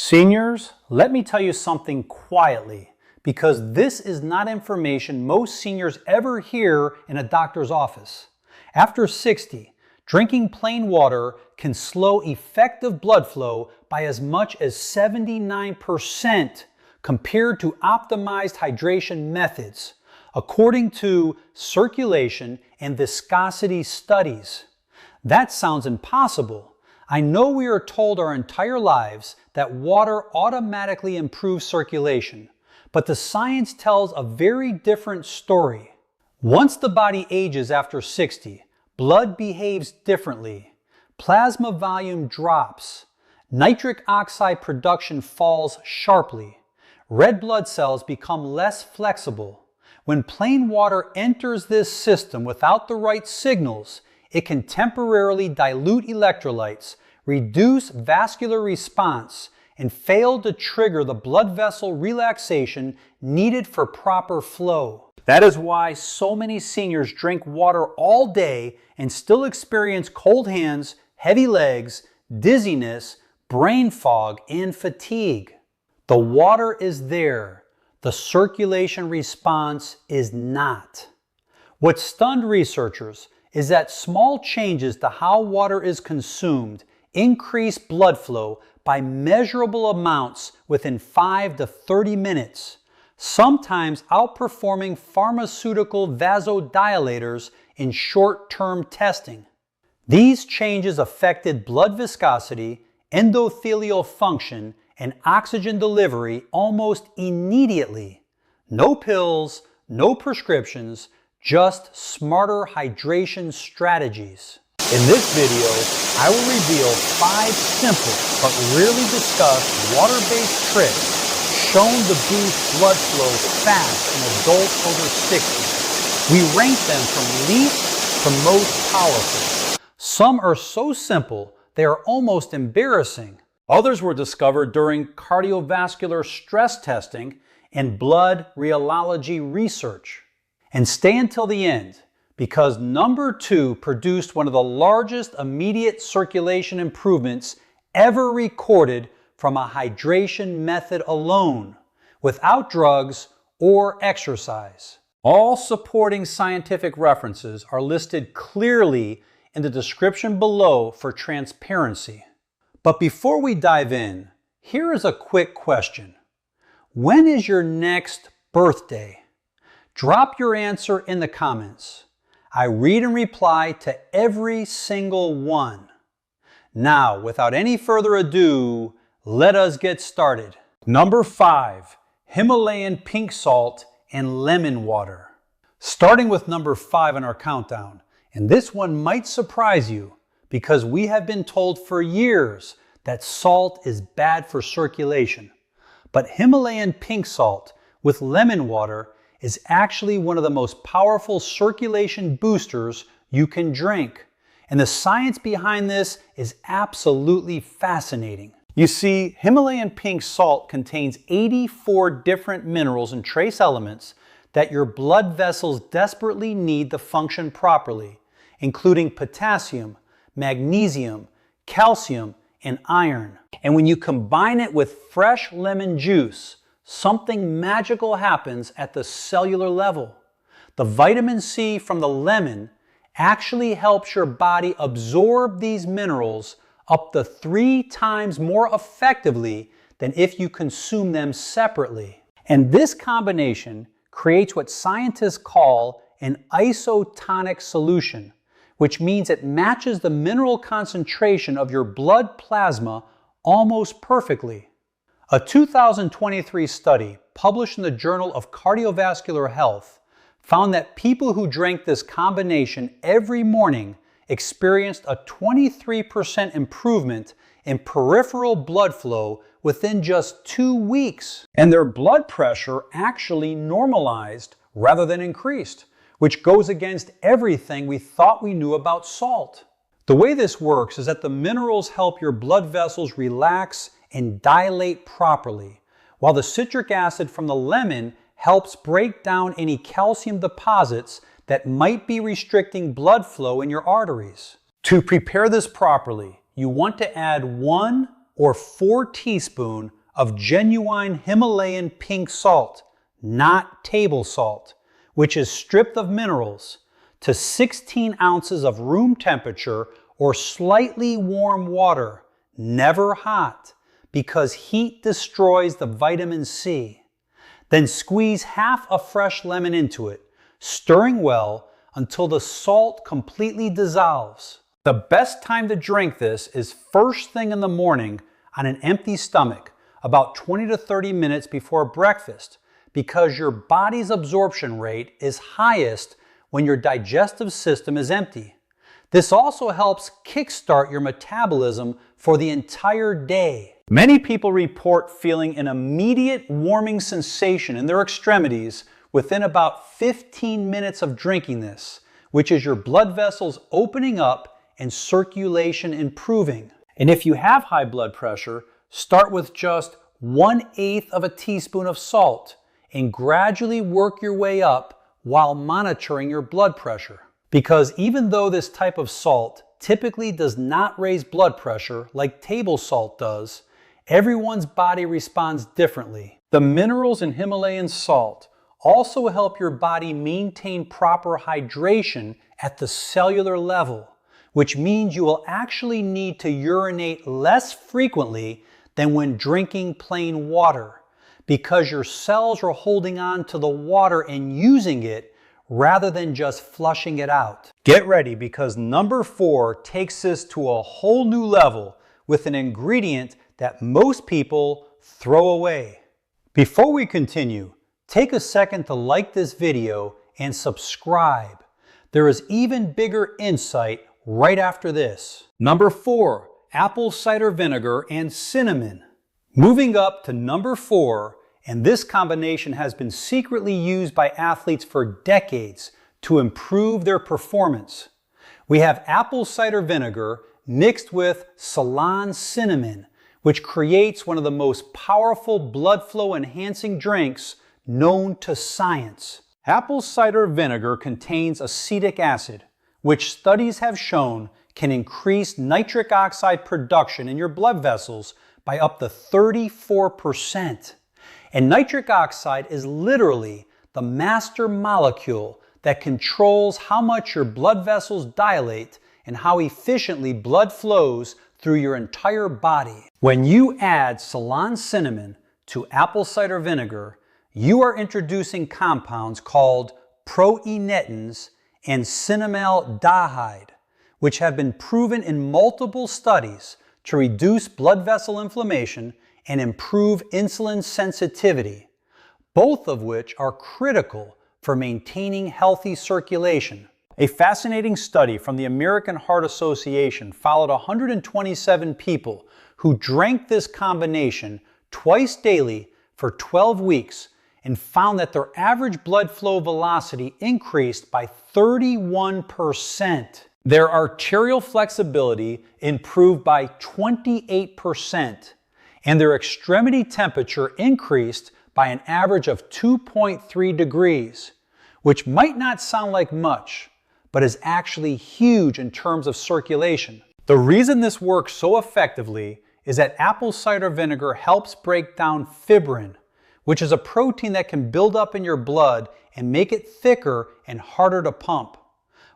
Seniors, let me tell you something quietly, because this is not information most seniors ever hear in a doctor's office. After 60, drinking plain water can slow effective blood flow by as much as 79% compared to optimized hydration methods, according to circulation and viscosity studies. That sounds impossible. I know we are told our entire lives that water automatically improves circulation, but the science tells a very different story. Once the body ages after 60, blood behaves differently. Plasma volume drops. Nitric oxide production falls sharply. Red blood cells become less flexible. When plain water enters this system without the right signals, it can temporarily dilute electrolytes, reduce vascular response, and fail to trigger the blood vessel relaxation needed for proper flow. That is why so many seniors drink water all day and still experience cold hands, heavy legs, dizziness, brain fog, and fatigue. The water is there. The circulation response is not. What stunned researchers is that small changes to how water is consumed increase blood flow by measurable amounts within 5 to 30 minutes, sometimes outperforming pharmaceutical vasodilators in short-term testing. These changes affected blood viscosity, endothelial function, and oxygen delivery almost immediately. No pills, no prescriptions, just smarter hydration strategies. In this video, I will reveal 5 simple but rarely discussed water-based tricks shown to boost blood flow fast in adults over 60. We rank them from least to most powerful. Some are so simple they are almost embarrassing. Others were discovered during cardiovascular stress testing and blood rheology research. And stay until the end, because number 2 produced one of the largest immediate circulation improvements ever recorded from a hydration method alone, without drugs or exercise. All supporting scientific references are listed clearly in the description below for transparency. But before we dive in, here is a quick question. When is your next birthday? Drop your answer in the comments. I read and reply to every single one. Now, without any further ado, let us get started. Number 5, Himalayan pink salt and lemon water. Starting with number 5 on our countdown, and this one might surprise you because we have been told for years that salt is bad for circulation. But Himalayan pink salt with lemon water is actually one of the most powerful circulation boosters you can drink. And the science behind this is absolutely fascinating. You see, Himalayan pink salt contains 84 different minerals and trace elements that your blood vessels desperately need to function properly, including potassium, magnesium, calcium, and iron. And when you combine it with fresh lemon juice, something magical happens at the cellular level. The vitamin C from the lemon actually helps your body absorb these minerals up to 3 times more effectively than if you consume them separately. And this combination creates what scientists call an isotonic solution, which means it matches the mineral concentration of your blood plasma almost perfectly. A 2023 study published in the Journal of Cardiovascular Health found that people who drank this combination every morning experienced a 23% improvement in peripheral blood flow within just 2 weeks. And their blood pressure actually normalized rather than increased, which goes against everything we thought we knew about salt. The way this works is that the minerals help your blood vessels relax and dilate properly, while the citric acid from the lemon helps break down any calcium deposits that might be restricting blood flow in your arteries. To prepare this properly, you want to add 1 or 4 teaspoons of genuine Himalayan pink salt, not table salt, which is stripped of minerals, to 16 ounces of room temperature or slightly warm water, never hot, because heat destroys the vitamin C. Then squeeze half a fresh lemon into it, stirring well until the salt completely dissolves. The best time to drink this is first thing in the morning on an empty stomach, about 20 to 30 minutes before breakfast, because your body's absorption rate is highest when your digestive system is empty. This also helps kickstart your metabolism for the entire day. Many people report feeling an immediate warming sensation in their extremities within about 15 minutes of drinking this, which is your blood vessels opening up and circulation improving. And if you have high blood pressure, start with just 1/8 of a teaspoon of salt and gradually work your way up while monitoring your blood pressure. Because even though this type of salt typically does not raise blood pressure like table salt does, everyone's body responds differently. The minerals in Himalayan salt also help your body maintain proper hydration at the cellular level, which means you will actually need to urinate less frequently than when drinking plain water, because your cells are holding on to the water and using it rather than just flushing it out. Get ready, because number 4 takes this to a whole new level with an ingredient that most people throw away. Before we continue, take a second to like this video and subscribe. There is even bigger insight right after this. Number 4, apple cider vinegar and cinnamon. Moving up to number 4, and this combination has been secretly used by athletes for decades to improve their performance. We have apple cider vinegar mixed with Ceylon cinnamon, which creates one of the most powerful blood flow enhancing drinks known to science. Apple cider vinegar contains acetic acid, which studies have shown can increase nitric oxide production in your blood vessels by up to 34%. And nitric oxide is literally the master molecule that controls how much your blood vessels dilate and how efficiently blood flows through your entire body. When you add Ceylon cinnamon to apple cider vinegar, you are introducing compounds called proenetins and cinnamaldehyde, which have been proven in multiple studies to reduce blood vessel inflammation and improve insulin sensitivity, both of which are critical for maintaining healthy circulation. A fascinating study from the American Heart Association followed 127 people who drank this combination twice daily for 12 weeks and found that their average blood flow velocity increased by 31%. Their arterial flexibility improved by 28%, and their extremity temperature increased by an average of 2.3 degrees, which might not sound like much, but is actually huge in terms of circulation. The reason this works so effectively is that apple cider vinegar helps break down fibrin, which is a protein that can build up in your blood and make it thicker and harder to pump,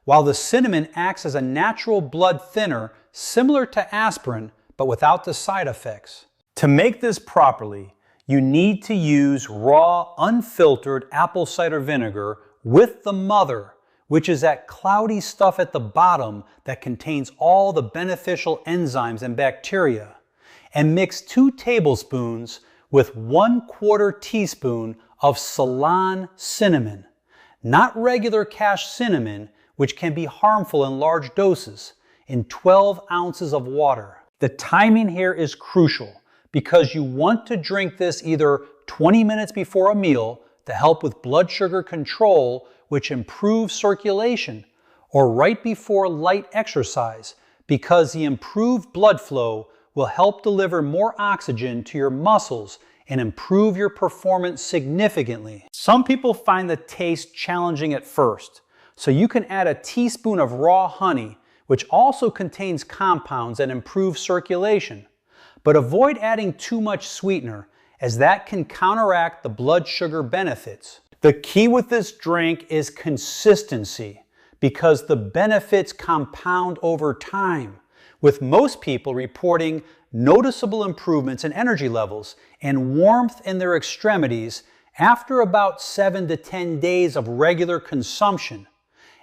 while the cinnamon acts as a natural blood thinner similar to aspirin but without the side effects. To make this properly, you need to use raw, unfiltered apple cider vinegar with the mother, which is that cloudy stuff at the bottom that contains all the beneficial enzymes and bacteria, and mix 2 tablespoons with 1/4 teaspoon of Ceylon cinnamon, not regular cash cinnamon, which can be harmful in large doses, in 12 ounces of water. The timing here is crucial because you want to drink this either 20 minutes before a meal to help with blood sugar control, which improves circulation, or right before light exercise, because the improved blood flow will help deliver more oxygen to your muscles and improve your performance significantly. Some people find the taste challenging at first, so you can add a teaspoon of raw honey, which also contains compounds that improve circulation. but avoid adding too much sweetener, as that can counteract the blood sugar benefits. The key with this drink is consistency, because the benefits compound over time, with most people reporting noticeable improvements in energy levels and warmth in their extremities after about 7 to 10 days of regular consumption.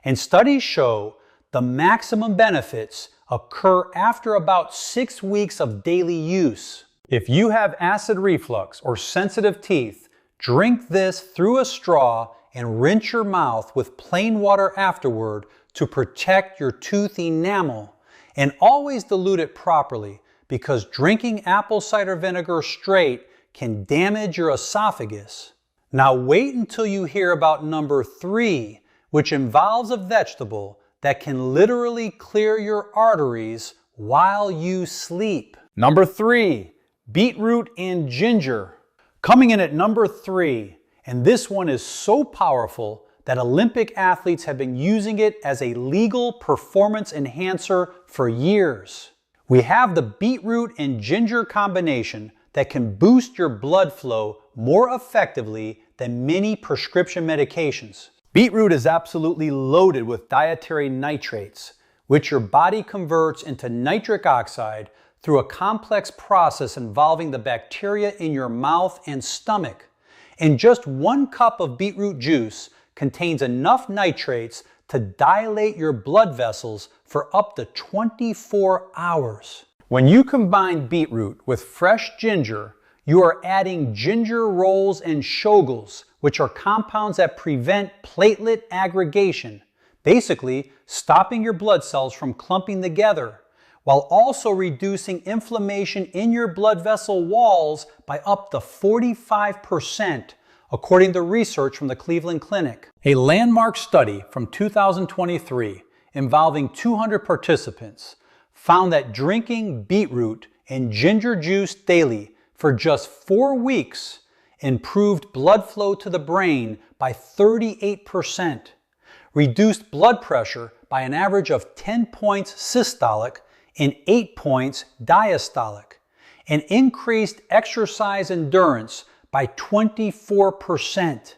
And studies show the maximum benefits occur after about 6 weeks of daily use. If you have acid reflux or sensitive teeth, drink this through a straw and rinse your mouth with plain water afterward to protect your tooth enamel. And always dilute it properly, because drinking apple cider vinegar straight can damage your esophagus. Now wait until you hear about number 3, which involves a vegetable that can literally clear your arteries while you sleep. Number 3, beetroot and ginger. Coming in at number 3, and this one is so powerful that Olympic athletes have been using it as a legal performance enhancer for years. We have the beetroot and ginger combination that can boost your blood flow more effectively than many prescription medications. Beetroot is absolutely loaded with dietary nitrates, which your body converts into nitric oxide through a complex process involving the bacteria in your mouth and stomach. And just 1 cup of beetroot juice contains enough nitrates to dilate your blood vessels for up to 24 hours. When you combine beetroot with fresh ginger, you are adding ginger rolls and shogels, which are compounds that prevent platelet aggregation, basically stopping your blood cells from clumping together, while also reducing inflammation in your blood vessel walls by up to 45%, according to research from the Cleveland Clinic. A landmark study from 2023 involving 200 participants found that drinking beetroot and ginger juice daily for just 4 weeks improved blood flow to the brain by 38%, reduced blood pressure by an average of 10 points systolic and 8 points diastolic, and increased exercise endurance by 24%,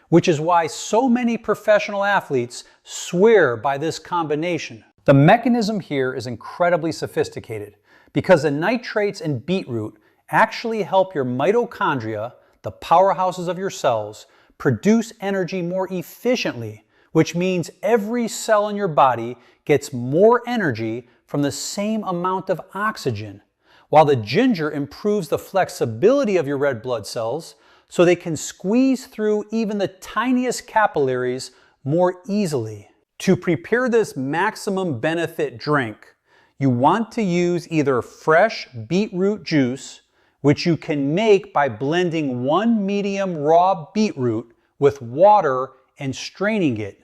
which is why so many professional athletes swear by this combination. The mechanism here is incredibly sophisticated, because the nitrates in beetroot actually help your mitochondria, the powerhouses of your cells, produce energy more efficiently, which means every cell in your body gets more energy from the same amount of oxygen, while the ginger improves the flexibility of your red blood cells so they can squeeze through even the tiniest capillaries more easily. To prepare this maximum benefit drink, you want to use either fresh beetroot juice, which you can make by blending 1 medium raw beetroot with water and straining it,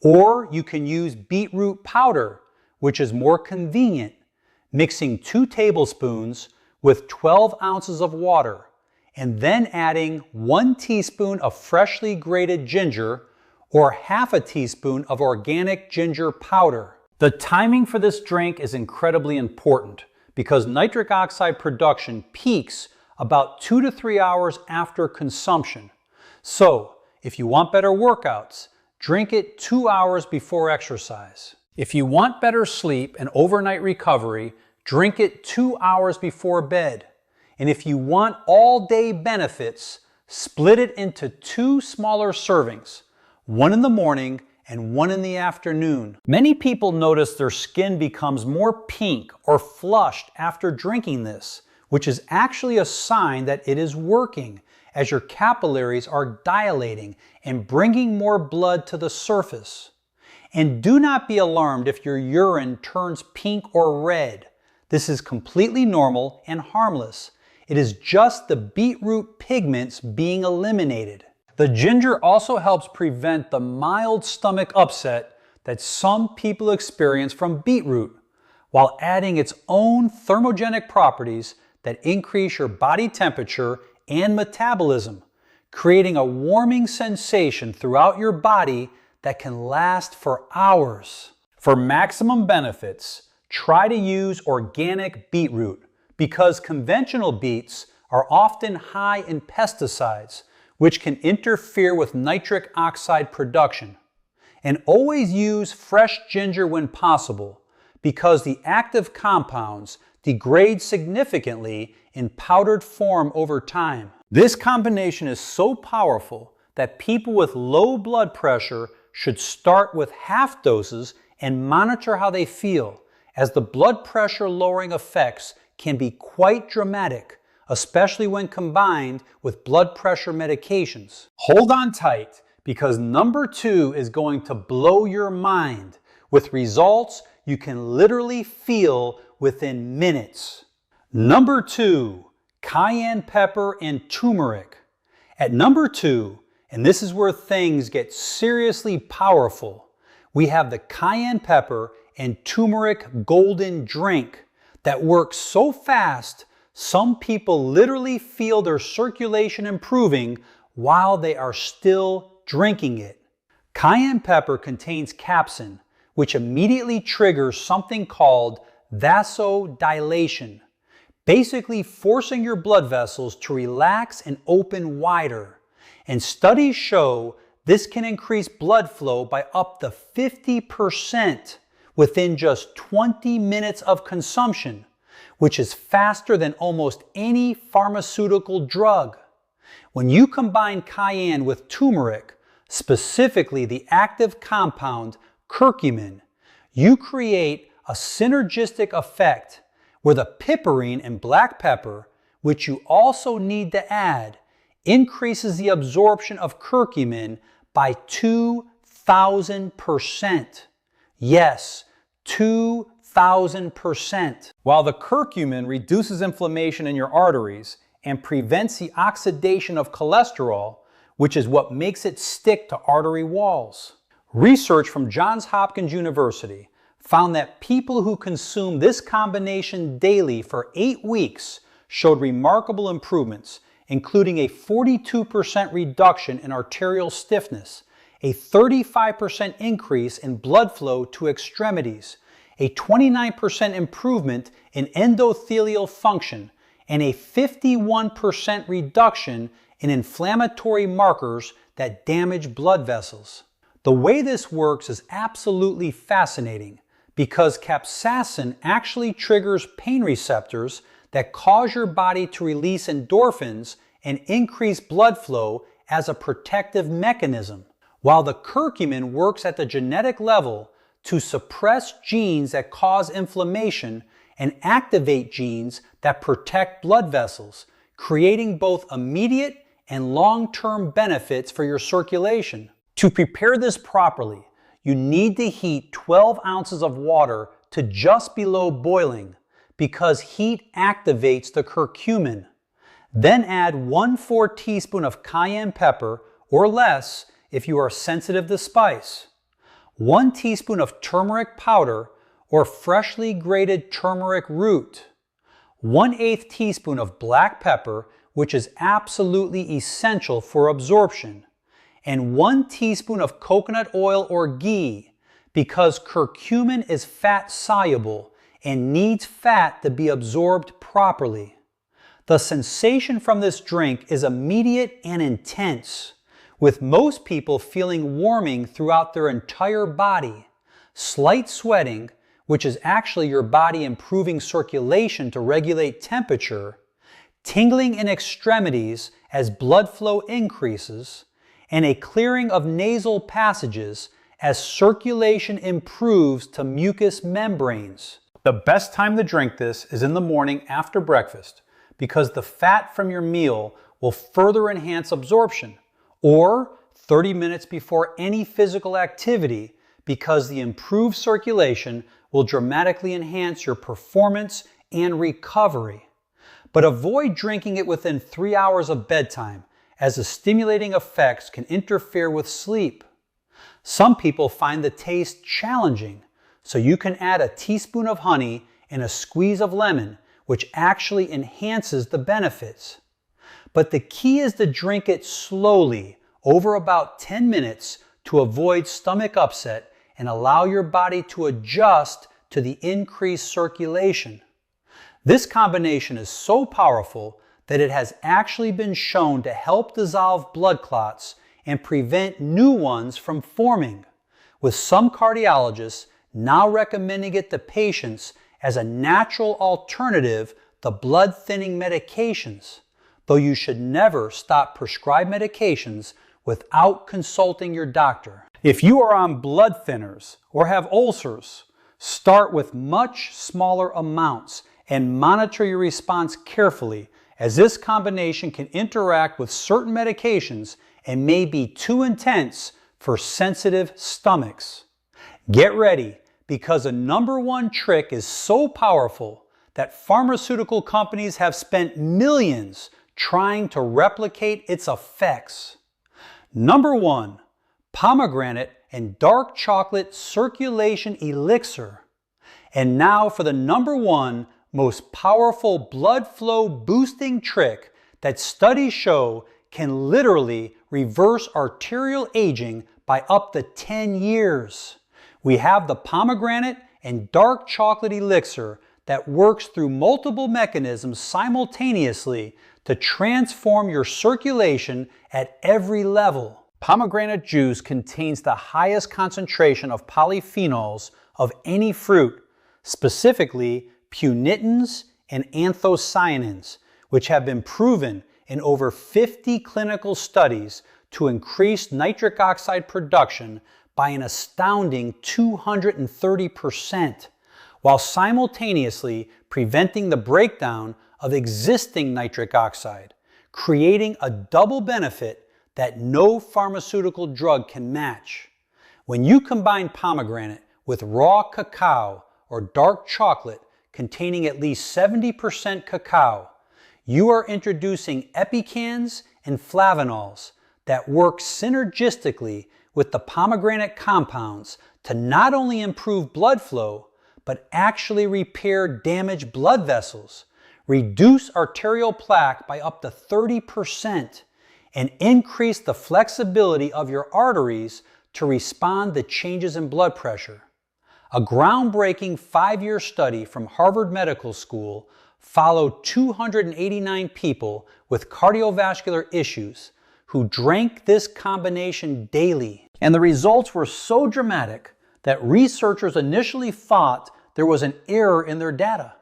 or you can use beetroot powder, which is more convenient, mixing 2 tablespoons with 12 ounces of water, and then adding 1 teaspoon of freshly grated ginger or half a teaspoon of organic ginger powder. The timing for this drink is incredibly important, because nitric oxide production peaks about 2 to 3 hours after consumption. So, if you want better workouts, drink it 2 hours before exercise. If you want better sleep and overnight recovery, drink it 2 hours before bed. And if you want all-day benefits, split it into 2 smaller servings, 1 in the morning and 1 in the afternoon. Many people notice their skin becomes more pink or flushed after drinking this, which is actually a sign that it is working, as your capillaries are dilating and bringing more blood to the surface. And do not be alarmed if your urine turns pink or red. This is completely normal and harmless. It is just the beetroot pigments being eliminated. The ginger also helps prevent the mild stomach upset that some people experience from beetroot, while adding its own thermogenic properties that increase your body temperature and metabolism, creating a warming sensation throughout your body that can last for hours. For maximum benefits, try to use organic beetroot, because conventional beets are often high in pesticides, which can interfere with nitric oxide production. And always use fresh ginger when possible, because the active compounds degrade significantly in powdered form over time. This combination is so powerful that people with low blood pressure should start with half doses and monitor how they feel, as the blood pressure lowering effects can be quite dramatic, especially when combined with blood pressure medications. Hold on tight, because number 2 is going to blow your mind with results you can literally feel within minutes. Number 2, cayenne pepper and turmeric. At number 2, and this is where things get seriously powerful, we have the cayenne pepper and turmeric golden drink that works so fast some people literally feel their circulation improving while they are still drinking it. Cayenne pepper contains capsaicin, which immediately triggers something called vasodilation, basically forcing your blood vessels to relax and open wider. And studies show this can increase blood flow by up to 50% within just 20 minutes of consumption, which is faster than almost any pharmaceutical drug. When you combine cayenne with turmeric, specifically the active compound curcumin, you create a synergistic effect where the piperine in black pepper, which you also need to add, increases the absorption of curcumin by 2,000%. Yes, 2,000%. While the curcumin reduces inflammation in your arteries and prevents the oxidation of cholesterol, which is what makes it stick to artery walls. Research from Johns Hopkins University found that people who consumed this combination daily for 8 weeks showed remarkable improvements, including a 42% reduction in arterial stiffness, a 35% increase in blood flow to extremities, a 29% improvement in endothelial function, and a 51% reduction in inflammatory markers that damage blood vessels. The way this works is absolutely fascinating, because capsaicin actually triggers pain receptors that cause your body to release endorphins and increase blood flow as a protective mechanism, while the curcumin works at the genetic level to suppress genes that cause inflammation and activate genes that protect blood vessels, creating both immediate and long-term benefits for your circulation. To prepare this properly, you need to heat 12 ounces of water to just below boiling, because heat activates the curcumin. Then add 1/4 teaspoon of cayenne pepper, or less if you are sensitive to spice, 1 teaspoon of turmeric powder or freshly grated turmeric root, 1/8 teaspoon of black pepper, which is absolutely essential for absorption, and 1 teaspoon of coconut oil or ghee, because curcumin is fat soluble and needs fat to be absorbed properly. The sensation from this drink is immediate and intense, with most people feeling warming throughout their entire body, slight sweating, which is actually your body improving circulation to regulate temperature, tingling in extremities as blood flow increases, and a clearing of nasal passages as circulation improves to mucous membranes. The best time to drink this is in the morning after breakfast, because the fat from your meal will further enhance absorption, or 30 minutes before any physical activity, because the improved circulation will dramatically enhance your performance and recovery. But avoid drinking it within 3 hours of bedtime, as the stimulating effects can interfere with sleep. Some people find the taste challenging, so you can add a teaspoon of honey and a squeeze of lemon, which actually enhances the benefits. But the key is to drink it slowly over about 10 minutes to avoid stomach upset and allow your body to adjust to the increased circulation. This combination is so powerful that it has actually been shown to help dissolve blood clots and prevent new ones from forming, with some cardiologists now recommending it to patients as a natural alternative to blood-thinning medications, though you should never stop prescribed medications without consulting your doctor. If you are on blood thinners or have ulcers, start with much smaller amounts and monitor your response carefully, as this combination can interact with certain medications and may be too intense for sensitive stomachs. Get ready, because the #1 trick is so powerful that pharmaceutical companies have spent millions trying to replicate its effects. #1, pomegranate and dark chocolate circulation elixir. And now for the #1 most powerful blood flow boosting trick that studies show can literally reverse arterial aging by up to 10 years. We have the pomegranate and dark chocolate elixir that works through multiple mechanisms simultaneously to transform your circulation at every level. Pomegranate juice contains the highest concentration of polyphenols of any fruit, specifically punitins and anthocyanins, which have been proven in over 50 clinical studies to increase nitric oxide production by an astounding 230%, while simultaneously preventing the breakdown of existing nitric oxide, creating a double benefit that no pharmaceutical drug can match. When you combine pomegranate with raw cacao or dark chocolate containing at least 70% cacao, you are introducing epicans and flavanols that work synergistically with the pomegranate compounds to not only improve blood flow, but actually repair damaged blood vessels, reduce arterial plaque by up to 30%, and increase the flexibility of your arteries to respond to changes in blood pressure. A groundbreaking 5-year study from Harvard Medical School followed 289 people with cardiovascular issues who drank this combination daily. And the results were so dramatic that researchers initially thought there was an error in their data.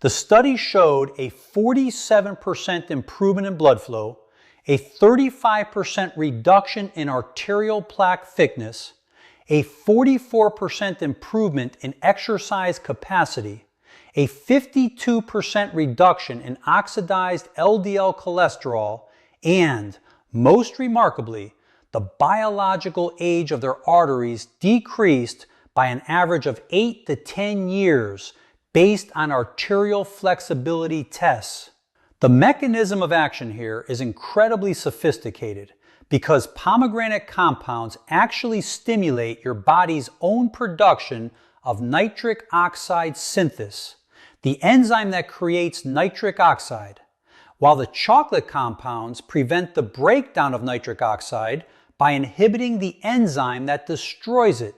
The study showed a 47% improvement in blood flow, a 35% reduction in arterial plaque thickness, a 44% improvement in exercise capacity, a 52% reduction in oxidized LDL cholesterol, and, most remarkably, the biological age of their arteries decreased by an average of 8 to 10 years based on arterial flexibility tests. The mechanism of action here is incredibly sophisticated because pomegranate compounds actually stimulate your body's own production of nitric oxide synthase, the enzyme that creates nitric oxide, while the chocolate compounds prevent the breakdown of nitric oxide by inhibiting the enzyme that destroys it,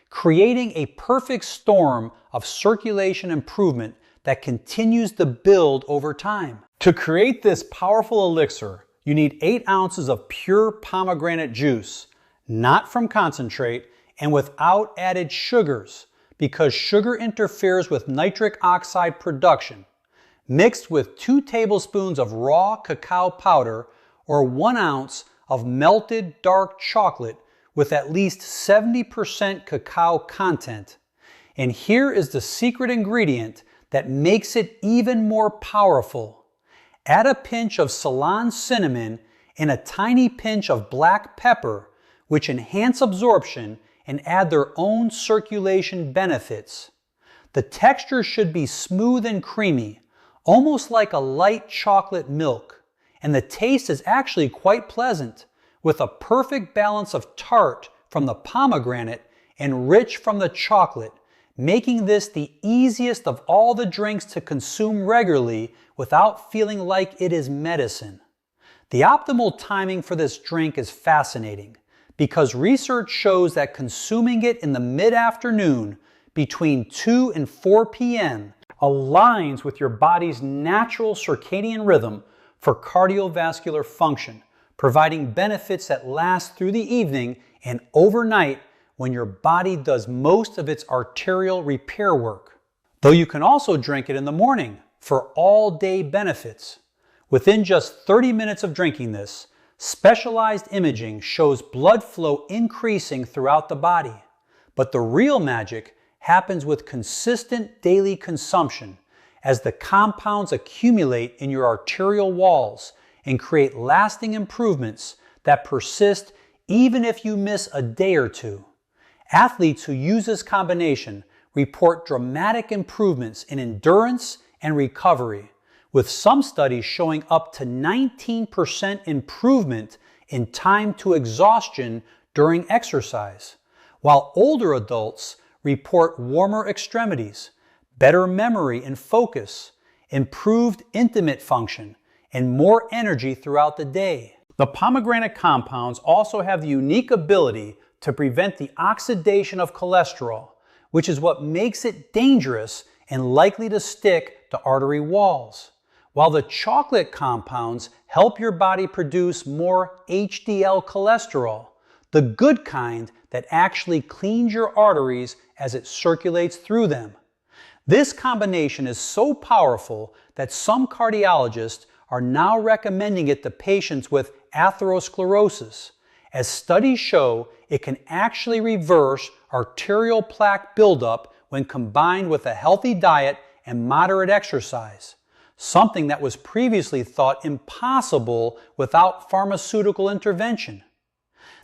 creating a perfect storm of circulation improvement that continues to build over time. To create this powerful elixir, you need 8 ounces of pure pomegranate juice, not from concentrate and without added sugars, because sugar interferes with nitric oxide production, mixed with 2 tablespoons of raw cacao powder or 1 ounce of melted dark chocolate with at least 70% cacao content. And here is the secret ingredient that makes it even more powerful. Add a pinch of Ceylon cinnamon and a tiny pinch of black pepper, which enhance absorption and add their own circulation benefits. The texture should be smooth and creamy, almost like a light chocolate milk, and the taste is actually quite pleasant, with a perfect balance of tart from the pomegranate and rich from the chocolate, making this the easiest of all the drinks to consume regularly without feeling like it is medicine. The optimal timing for this drink is fascinating because research shows that consuming it in the mid-afternoon between 2 and 4 p.m. aligns with your body's natural circadian rhythm for cardiovascular function, providing benefits that last through the evening and overnight when your body does most of its arterial repair work. Though you can also drink it in the morning for all-day benefits. Within just 30 minutes of drinking this, specialized imaging shows blood flow increasing throughout the body. But the real magic happens with consistent daily consumption as the compounds accumulate in your arterial walls and create lasting improvements that persist even if you miss a day or two. Athletes who use this combination report dramatic improvements in endurance and recovery, with some studies showing up to 19% improvement in time to exhaustion during exercise, while older adults report warmer extremities, better memory and focus, improved intimate function, and more energy throughout the day. The pomegranate compounds also have the unique ability to prevent the oxidation of cholesterol, which is what makes it dangerous and likely to stick to artery walls. While the chocolate compounds help your body produce more HDL cholesterol, the good kind that actually cleans your arteries as it circulates through them. This combination is so powerful that some cardiologists are now recommending it to patients with atherosclerosis, as studies show it can actually reverse arterial plaque buildup when combined with a healthy diet and moderate exercise, something that was previously thought impossible without pharmaceutical intervention.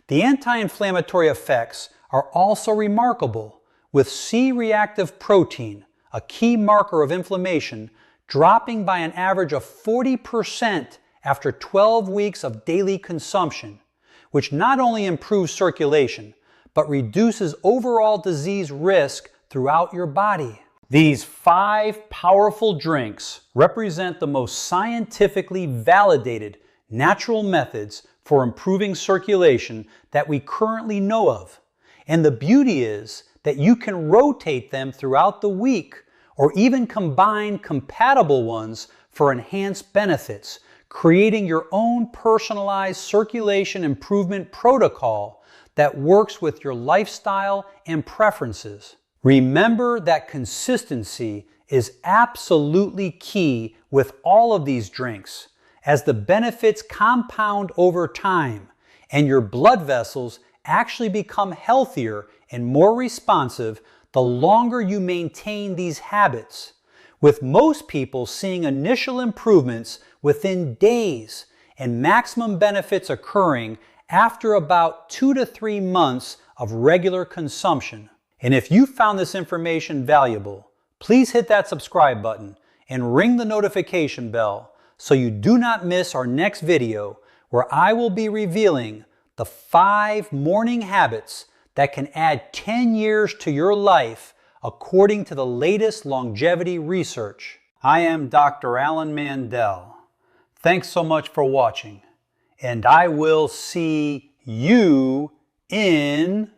The anti-inflammatory effects are also remarkable, with C-reactive protein, a key marker of inflammation, dropping by an average of 40% after 12 weeks of daily consumption, which not only improves circulation, but reduces overall disease risk throughout your body. These 5 powerful drinks represent the most scientifically validated natural methods for improving circulation that we currently know of. And the beauty is that you can rotate them throughout the week or even combine compatible ones for enhanced benefits, creating your own personalized circulation improvement protocol that works with your lifestyle and preferences. Remember that consistency is absolutely key with all of these drinks, as the benefits compound over time and your blood vessels actually become healthier and more responsive the longer you maintain these habits, with most people seeing initial improvements within days and maximum benefits occurring after about 2 to 3 months of regular consumption. And if you found this information valuable, please hit that subscribe button and ring the notification bell so you do not miss our next video, where I will be revealing the 5 morning habits that can add 10 years to your life according to the latest longevity research. I am Dr. Alan Mandell. Thanks so much for watching, and I will see you in